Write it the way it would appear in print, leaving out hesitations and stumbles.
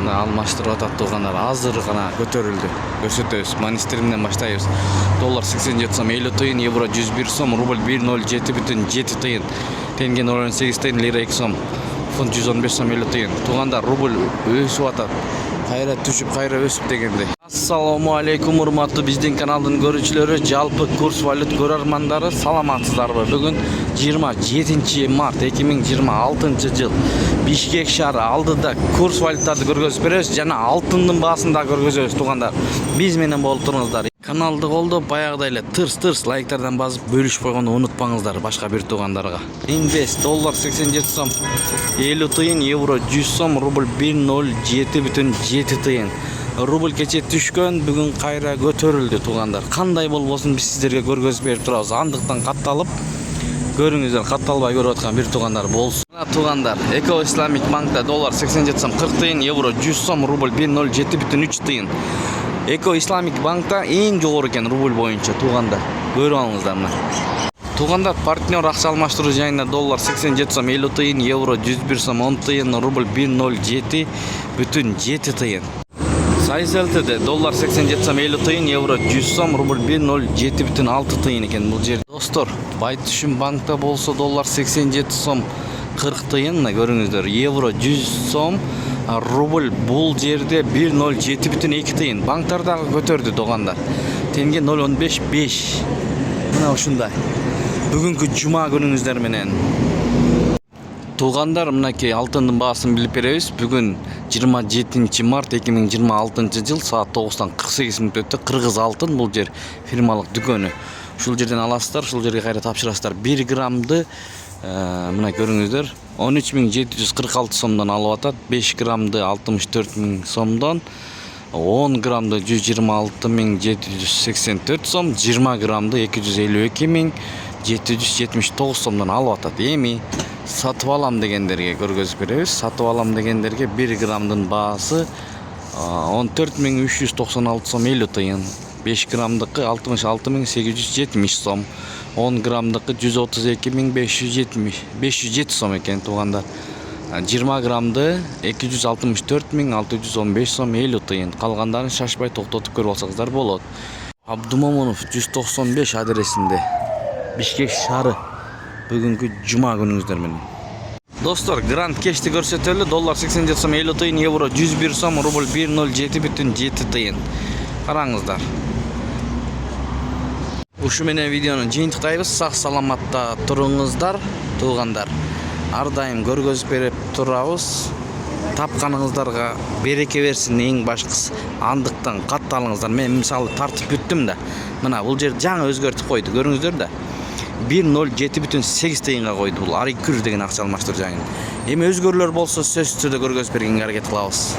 алмаштырып атат туугандар. Азыр гана көтөрүлдү. Көрсөтөбүз. Манистеримден баштайбыз. Доллар 87 сом 50 тыйын, евро 101 сом, рубль 107,7 тыйын, тенге 0,8 тыйын, лира 2 сом, фунт 115 сом 50 тыйын. Туугандар, рубль өсүп атат. Кайра түшүп, кайра өсүп дегенде. Ассаламу алейкум, урматтуу биздин каналдын көрүүчүлөрү, жалпы курс валют көрөрмандары, саламатсыздарбы? Бүгүн 27 март 2026 жыл. Бишкек шаары алдыда курс валютарды көргөзүп беребиз жана алтындын баасын да көргөзөбүз туугандар. Биз менен болуп туруңуздар. Каналды колдоп, баягыдай эле тырс лайктардан басып бөлүшүп койгонду унутпаңыздар башка бир туугандарга. Инвест доллар 87 сом 50 тыйын, евро 100 сом, рубль 107,7 тыйын. Рубль кече түшкөн, бүгүн кайра көтөрүлдү туугандар. Кандай болбосун биз сиздерге көргөзүп берип турабыз. Андыктан катталып көрүңүздөр, катталбай көрүп аткан бир туугандар болсун. Туугандар, Эко Исламик банкта доллар 87 сом 40 тыйын, евро 100 сом, рубль 107,3 тыйын. Эко Исламик банкта эң жогору экен рубль боюнча туугандар. Көрүп алыңыздар мына. Туугандар, партнер акча алмаштыруу жайында доллар 87 сом 50 тыйын, евро 101 сом 10 тыйын, рубль 107,7 тыйын. Сайыс ЛТД доллар 87 сом 50 тыйын, евро 100 сом, рубль 107,6 тыйын экен бул жер. Достор, Байтүшүм банкта болсо доллар 87 сом 40 тыйын, мына көрүңүздөр, евро 100 сом, рубль бул жерде 107,2 тыйын. Банктар дагы көтөрдү туугандар. Тенге 0,15 мына ушундай. Бүгүнкү жума күнүңүздөр менен. Туугандар, мынакей алтындын баасын билип беребиз. Бүгүн 27 март 2026 жыл саат 9-тан 48 мүнөт өттү. Кыргыз алтын бул жер фирмалык дүкөнү. Ушул жерден аласыздар, ушул жерге кайра тапшырасыздар. 1 граммды мына көрүңүздөр 13.746 сомдон алып атат. 5 граммды 64.000 сомдон, 10 граммды 126.784 сом, 20 граммды 252.779 сомдон алып атат. Эми сатып алам дегендерге көргөзүп беребиз. Сатып алам дегендерге 1 граммдын баасы 14.396 сом 50 тыйын. 5 граммдыкы 66.870 сом. 10 граммдыкы 132.507 сом экен туугандар. 20 граммды 264.615 сом 50 тыйын. Калгандарын шашпай токтотуп көрүп алсаңыздар болот. Абдумомунов 195 адресинде. Бишкек шаары. Бүгүнкү жума күнүңүздөр менен. Достор, гранд кешти көрсөтөлү. Доллар 87 сом 50 тыйын, евро 101 сом, рубль 107,7 тыйын. Караңыздар. Ушу менен видеону жыйынтыктайбыз. Сак саламатта туруңуздар туугандар. Ар дайым көргөзүп берип турабыз. Тапканыңыздарга береке берсин эң башкысы. Андыктан катталыңыздар. Мен мисалы тартып бүттүм да. Мына бул жер жаңы өзгөртүп койду. Көрүңүздөр да. 107,8 тыйынга койду бул Арикүр деген акча алмаштыруу жайын. Эми өзгөрүүлөр болсо сөзсүз түрдө көргөзүп бергенге аракет кылабыз.